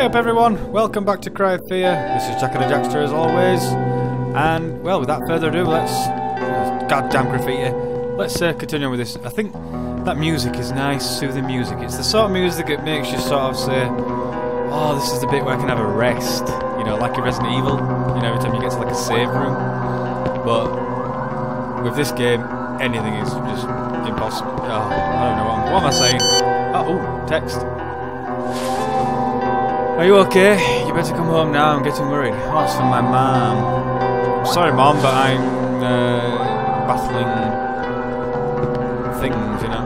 Hey up everyone, welcome back to Cry of Fear. This is Jack and the Jackster as always. And, well, without further ado, let's... goddamn graffiti. Let's continue with this. I think that music is nice, soothing music. It's the sort of music that makes you sort of say, oh, this is the bit where I can have a rest. You know, like in Resident Evil. You know, every time you get to like a save room. But with this game, anything is just impossible. Oh, I don't know what am I saying? Oh, text. Are you okay? You better come home now, I'm getting worried. Oh, it's from my mom. I'm sorry mom, but I'm battling things, you know.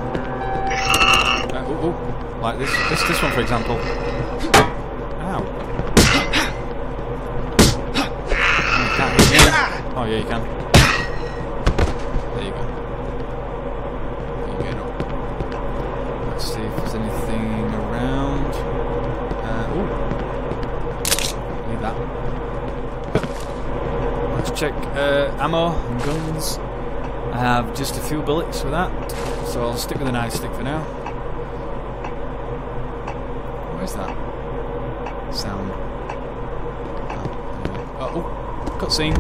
Like this one for example. Ow. You can't hit me. Oh yeah, you can. There you go. There you go. Let's see if there's anything around. Need that. Let's check ammo and guns. I have just a few bullets for that, so I'll stick with the nightstick for now. Where's that sound? Oh, cutscene.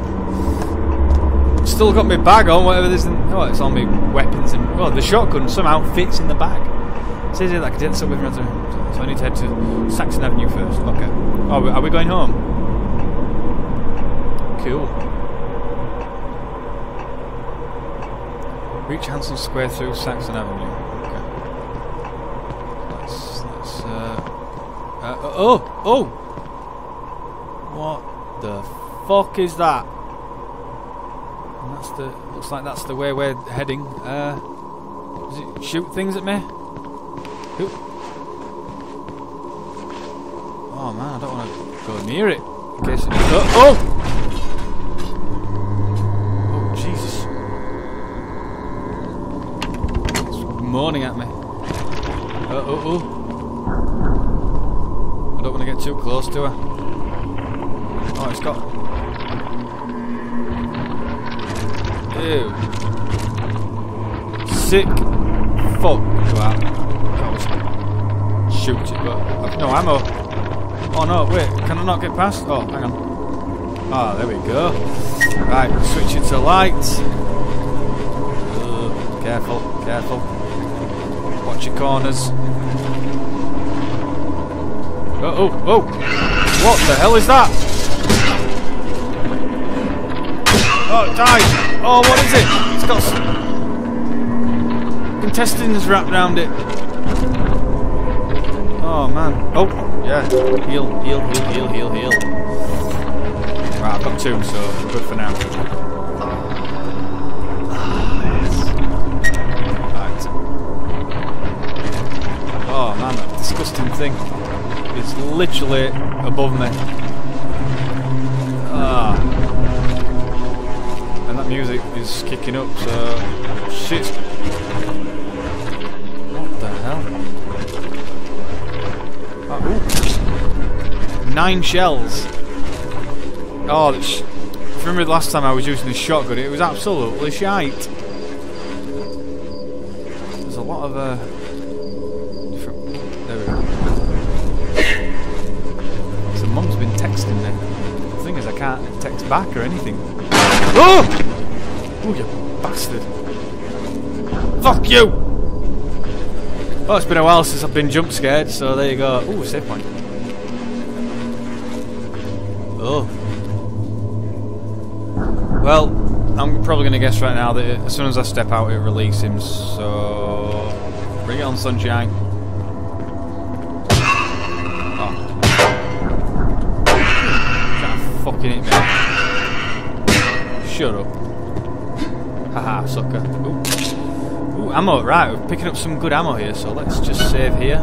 Still got my bag on, whatever this is. Oh, it's on me weapons and the shotgun somehow fits in the bag. It says here that I can take this up with me. So I need to head to Saxon Avenue first. Okay. Oh, are we going home? Cool. Reach Hanson Square through Saxon Avenue. Okay. Let's oh! What the fuck is that? And that's the. Looks like that's the way we're heading. Does it shoot things at me? Oh man, I don't want to go near it in case it. Oh! Oh Jesus! It's moaning at me. Oh! I don't want to get too close to her. Oh, it's got. Ew! Sick. Fuck. Go out. Can't shoot it, but I've no ammo. Oh no, wait, can I not get past? Oh, hang on. Ah, there we go. Right, switch it to light. Careful, careful. Watch your corners. Oh! What the hell is that? Oh, it died! Oh, what is it? It's got some intestines wrapped around it. Oh man. Oh, yeah. Heal. Right, I've got two, so good for now. Yes. Right. Oh man, that disgusting thing is literally above me. And that music is kicking up, so shit. What the hell? Oh, 9 shells. Oh, remember the last time I was using the shotgun? It was absolutely shite. There's a lot of different. There we go. So mum's been texting me. The thing is, I can't text back or anything. Oh! Oh, you bastard! Fuck you! Oh, it's been a while since I've been jump scared, so there you go. Ooh, save point. Oh. Well, I'm probably going to guess right now that as soon as I step out, it releases him, so... Bring it on, sunshine. Oh. Can't fucking hit me. Shut up. Haha, sucker. Ooh. Ooh, ammo, right, we're picking up some good ammo here, so let's just save here.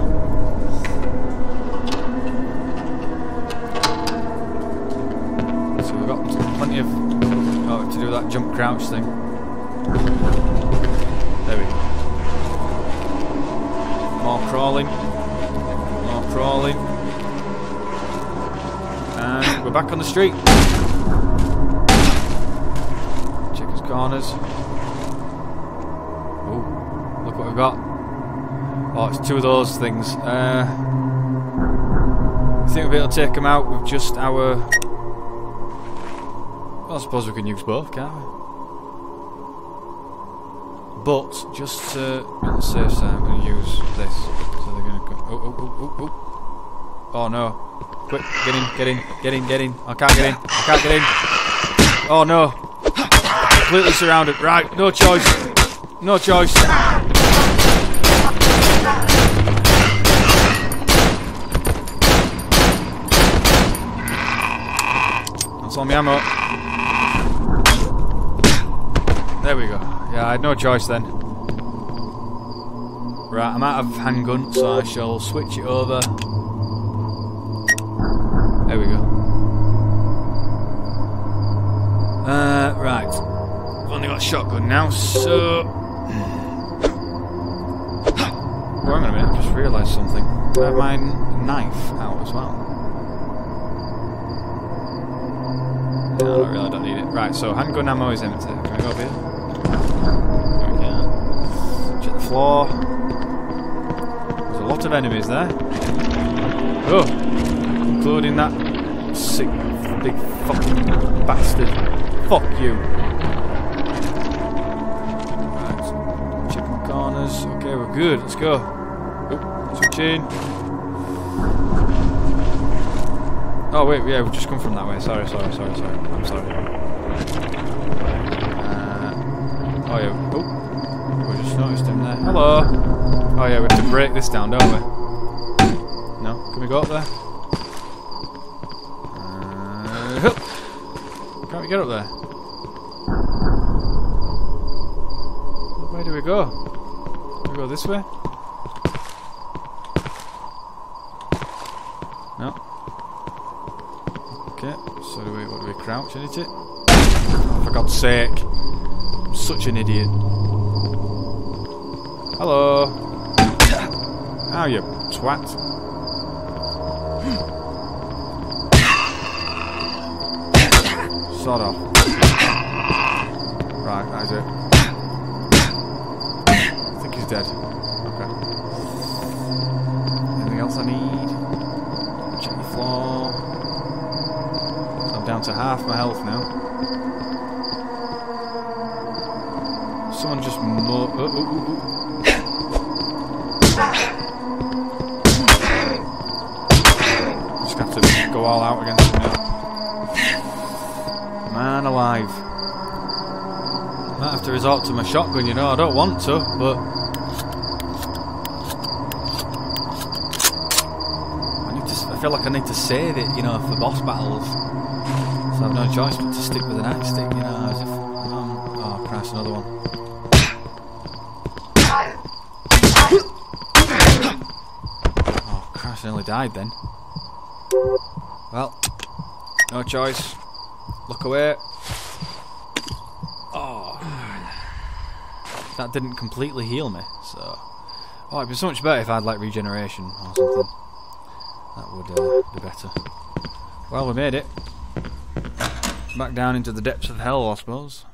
So we've got plenty of... Oh, to do that jump crouch thing. There we go. More crawling. More crawling. And we're back on the street. Check his corners. Look what we've got. Oh, it's two of those things. think we'll be able to take them out with just our... Well, I suppose we can use both, can't we? But, just to be on the safe side, I'm going to use this. So they're going to go... Oh. Oh no. Quick, get in. I can't get in. Oh no. Completely surrounded. Right, no choice. That's all my ammo. There we go. Yeah, I had no choice then. Right, I'm out of handgun, so I shall switch it over. There we go. Right. I've only got a shotgun now, so... Oh, hang on a minute, I just realised something. I have my knife out as well. No, I really don't need it. Right, so handgun ammo is empty. Can we go up here? No, we can't. Check the floor. There's a lot of enemies there. Oh! Including that sick, big fucking bastard. Fuck you. Right. Check the corners. Okay, we're good. Let's go. Oh, switch in. Oh, wait, yeah, we've just come from that way. Sorry. I'm sorry. Oh, yeah. Oh, we just noticed him there. Hello. Oh, yeah, we have to break this down, don't we? No? Can we go up there? Can't we get up there? Where do we go? Do we go this way? No. Okay, so what do we crouch and hit it? Oh, for God's sake. I'm such an idiot. Hello. How you twat? Sod off. Right, that is it. I think he's dead. Okay. Anything else I need? Check the floor. So I'm down to half my health now. Someone just Just have to go all out against him now. Man alive. Might have to resort to my shotgun, you know. I don't want to, but I feel like I need to save it, you know, for boss battles. So I've no choice but to stick with the nightstick, you know, as if oh Christ, another one. Oh Christ, I nearly died then. Well, no choice. Look away. Oh, that didn't completely heal me. So, oh, it'd be so much better if I had like regeneration or something. That would be better. Well, we made it. Back down into the depths of hell, I suppose.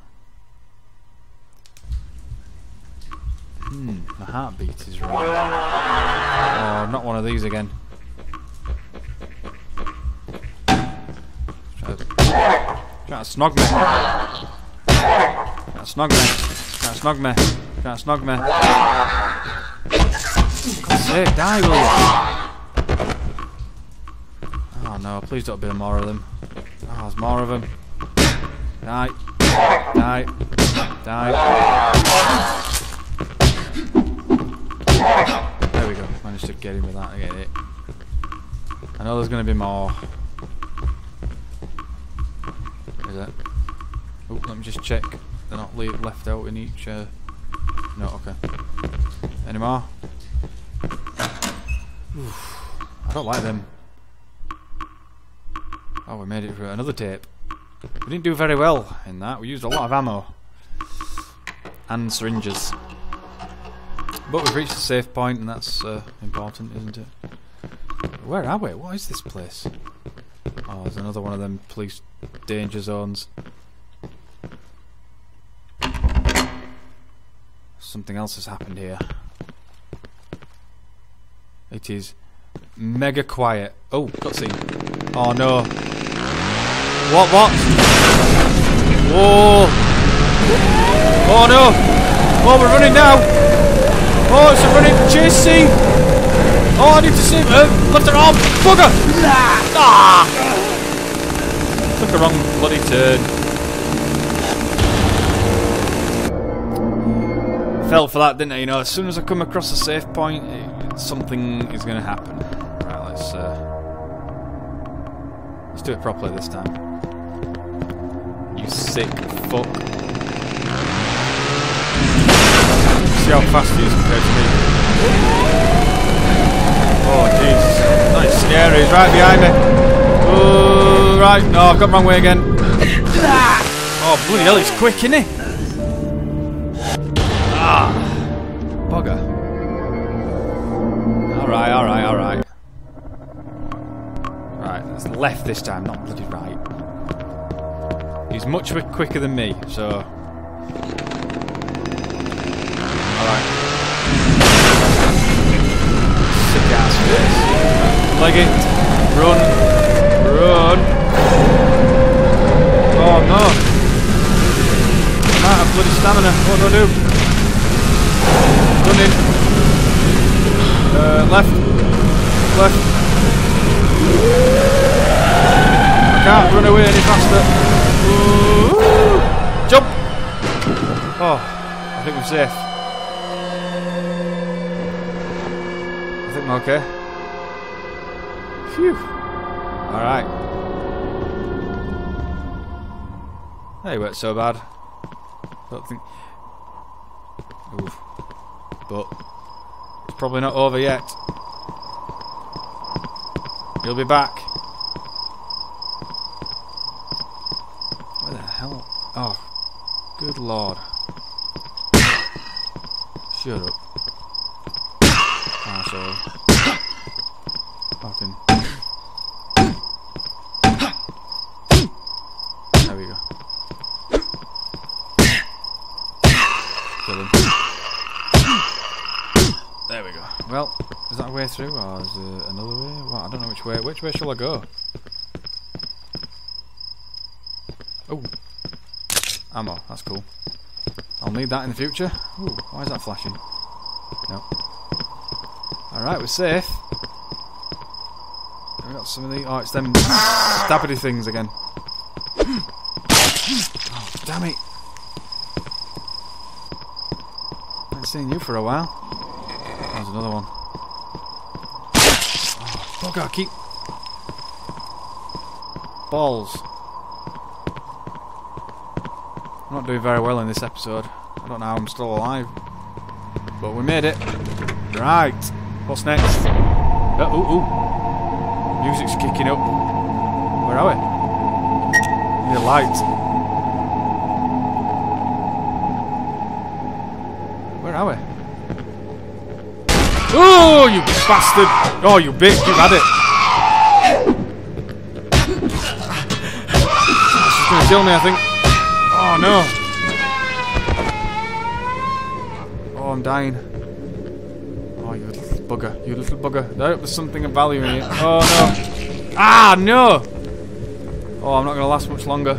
My heartbeat is wrong. Oh, not one of these again. Trying to snog me. Trying to snog me. For God's sake, die, will you? Oh no, please don't be more of them. Oh, there's more of them. Die. There we go. Managed to get him with that. I get it. I know there's going to be more. Is it? Oh, let me just check. They're not left out in each. No, okay. Any more? Oof. I don't like them. Oh, we made it through another tape. We didn't do very well in that. We used a lot of ammo and syringes, but we've reached the safe point, and that's important, isn't it? Where are we? What is this place? Oh, there's another one of them police danger zones. Something else has happened here. It is mega quiet. Oh, cutscene. Oh no. What? Whoa. Oh no. Oh, we're running now. Oh, it's a running chase scene. Oh, I need to save left and arm. Bugger. Ah. Took a wrong bloody turn. Fell for that, didn't I? You know, as soon as I come across a safe point, something is going to happen. Right, let's do it properly this time. You sick fuck. See how fast he is compared to me. Oh Jesus, that is scary. He's right behind me. Oh, right. No, I've gone the wrong way again. Oh bloody hell, he's quick, isn't he? Ah, bugger. Alright. Right, it's left this time, not bloody right. He's much quicker than me, so... Alright. Sick ass face. Leg it. Run. Oh no. I'm out of bloody stamina. What do I do? Running. Left. I can't run away any faster. Ooh. Jump! Oh, I think we're safe. I think I'm okay. Phew. Alright. Hey, weren't so bad. Don't think... Oof. But it's probably not over yet. He'll be back. Where the hell? Oh, good lord. Shut up. Asshole. Fucking. There we go. Kill him. There we go. Well, is that a way through, or is there another way? Well, I don't know which way. Which way shall I go? Oh, ammo. That's cool. I'll need that in the future. Ooh, why is that flashing? No. All right, we're safe. We got some of the. Oh, it's them stabbity things again. Oh, damn it! I haven't seen you for a while. There's another one. Oh god, keep... Balls. I'm not doing very well in this episode. I don't know how I'm still alive. But we made it. Right. What's next? Ooh. Music's kicking up. Where are we? Need a light. Where are we? Oh, you bastard! Oh, you bitch, you've had it! She's gonna kill me, I think. Oh, no! Oh, I'm dying. Oh, you little bugger. You little bugger. There's something of value in it. Oh, no! Ah, no! Oh, I'm not gonna last much longer.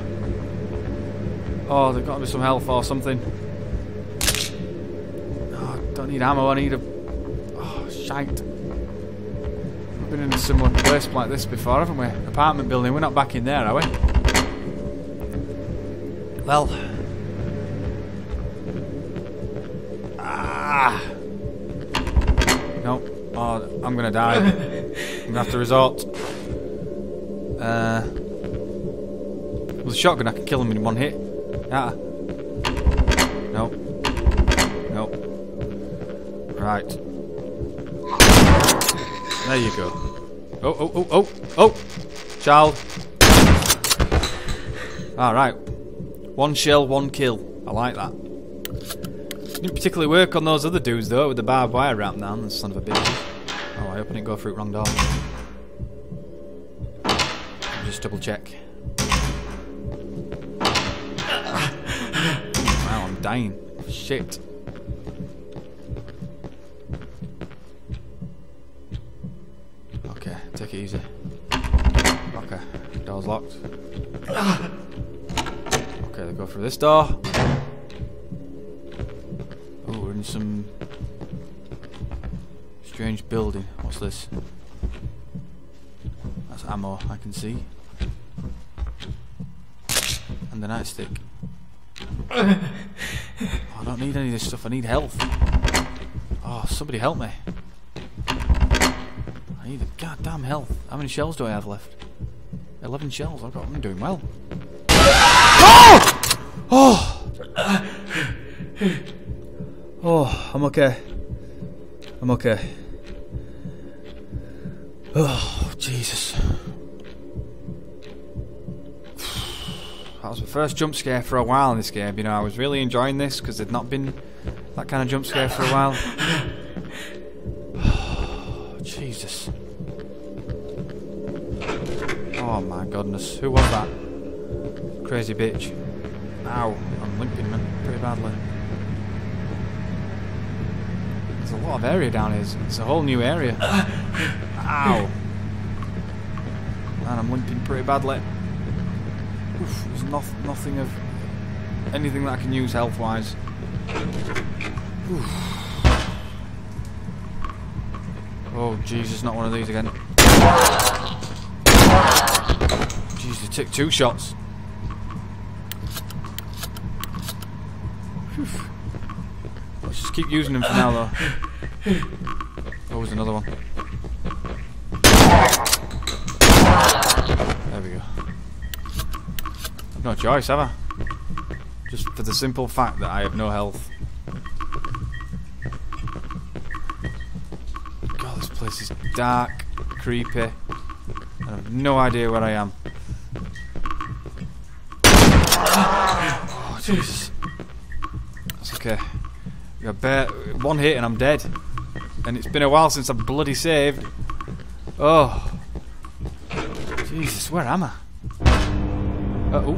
Oh, there's gotta be some health or something. Oh, I don't need ammo, I need a... Shite. We've been in a similar place like this before, haven't we? Apartment building, we're not back in there, are we? Well. Ah. No. Oh, I'm gonna die. I'm gonna have to resort. With a shotgun I can kill him in one hit. Ah. No. Right. There you go. Oh. Child. Alright. One shell, one kill. I like that. Didn't particularly work on those other dudes though, with the barbed wire wrapped down, the son of a bitch. Oh, I hope I didn't go through the wrong door. Just double check. Wow, I'm dying. Shit. Take it easy. Okay, door's locked. Okay, they go through this door. Oh, we're in some strange building. What's this? That's ammo, I can see. And the nightstick. Oh, I don't need any of this stuff, I need health. Oh, somebody help me. I need a goddamn health. How many shells do I have left? 11 shells, I'm doing well. Oh! Oh! Oh, I'm okay. I'm okay. Oh, Jesus. That was the first jump scare for a while in this game. You know, I was really enjoying this because there'd not been that kind of jump scare for a while. Oh, Jesus. Oh my goodness. Who was that? Crazy bitch. Ow. I'm limping, man. Pretty badly. There's a lot of area down here. It's a whole new area. Ow. Man, I'm limping pretty badly. Oof, there's nothing of anything that I can use health-wise. Oh, Jesus, not one of these again. Jeez, they took 2 shots. Whew. Let's just keep using them for now, though. Oh, there's another one. There we go. I've no choice, have I? Just for the simple fact that I have no health. God, this place is dark, creepy, and I have no idea where I am. Oh, Jesus. That's okay. I got one hit and I'm dead. And it's been a while since I've bloody saved. Oh. Jesus, where am I? Uh-oh.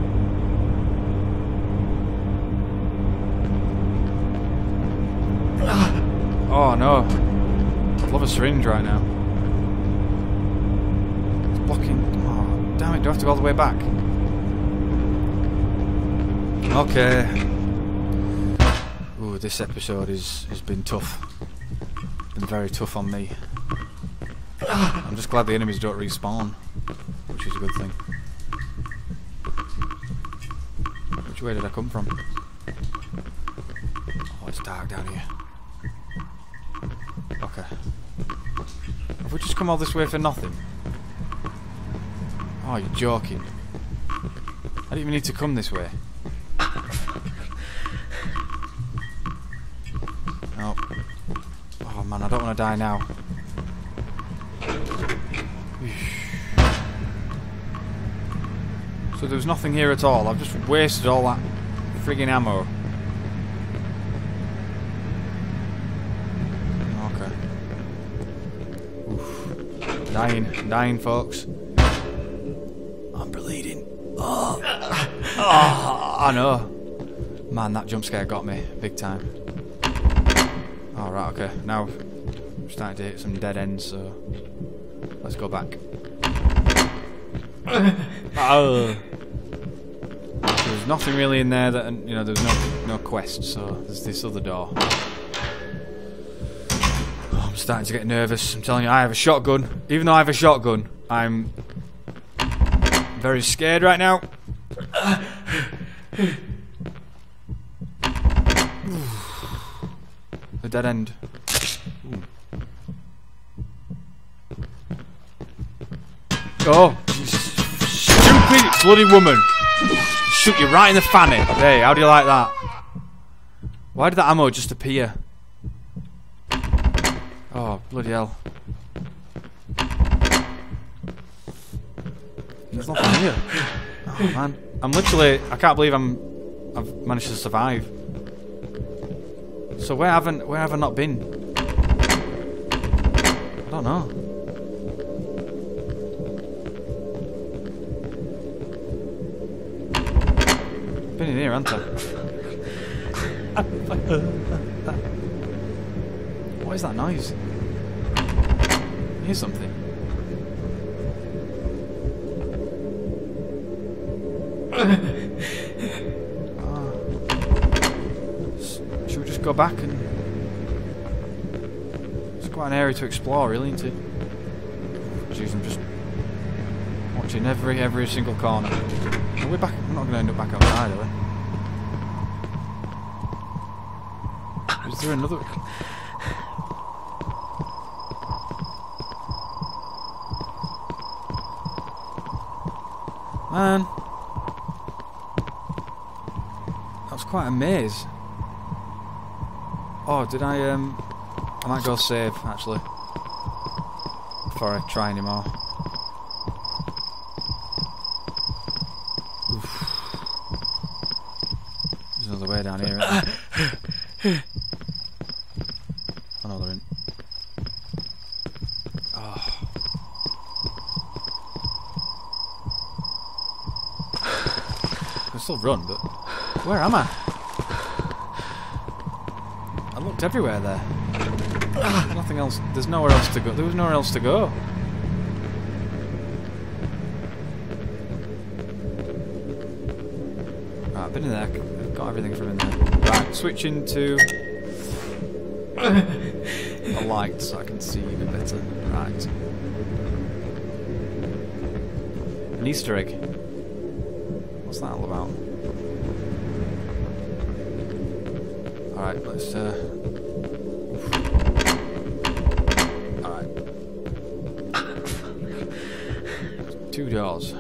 Oh no. I'd love a syringe right now. It's blocking. Oh, damn it, do I have to go all the way back? Okay. Ooh, this episode has been tough. Been very tough on me. I'm just glad the enemies don't respawn, which is a good thing. Which way did I come from? Oh, it's dark down here. Okay. Have we just come all this way for nothing? Oh, you're joking. I didn't even need to come this way. No. Oh man, I don't want to die now. So there's nothing here at all. I've just wasted all that friggin' ammo. Okay. Oof. Dying, folks. I'm bleeding. Oh. Oh, I know. Man, that jump scare got me big time. Alright, okay. Now I'm starting to hit some dead ends, so let's go back. Oh. There's nothing really in there that, you know, there's no quest, so there's this other door. Oh, I'm starting to get nervous. I'm telling you, I have a shotgun. Even though I have a shotgun, I'm very scared right now. The dead end. Ooh. Oh, you stupid bloody woman! Shoot you right in the fanny. Hey, how do you like that? Why did that ammo just appear? Oh, bloody hell. There's nothing here. Oh man. I'm literally, I can't believe I've managed to survive. So where have I not been? I don't know. Been in here, haven't I? What is that noise? I hear something. Should we just go back and... It's quite an area to explore, really, isn't it? Jeez, I'm just watching every single corner. Are we back? We're not going to end up back outside, are we? Is there another... Man, that was quite a maze. Oh, did I might go save, actually, before I try anymore. Oof. There's another way down here, isn't there? Oh no, there isn't. Oh. I can still run, but where am I? I looked everywhere there. Nothing else. There's nowhere else to go. There was nowhere else to go. Right, I've been in there. I've got everything from in there. Right, switching to a light so I can see even better. Right. An Easter egg. What's that all about? Alright, let's alright. 2 doors.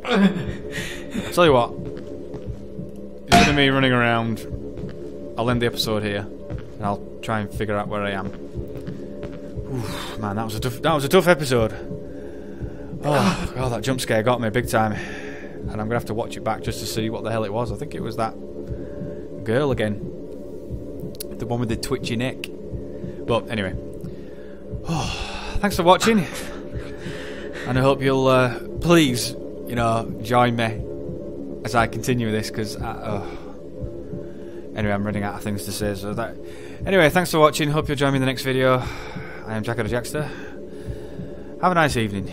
I'll tell you what. Instead of me running around, I'll end the episode here and I'll try and figure out where I am. Oof, man, that was a tough episode. Oh, God, that jump scare got me big time. And I'm going to have to watch it back just to see what the hell it was. I think it was that girl again. The one with the twitchy neck. But anyway. Oh, thanks for watching. And I hope you'll please, you know, join me as I continue this, because anyway, I'm running out of things to say. So that anyway, thanks for watching. Hope you'll join me in the next video. I am Jack the Jackster. Have a nice evening.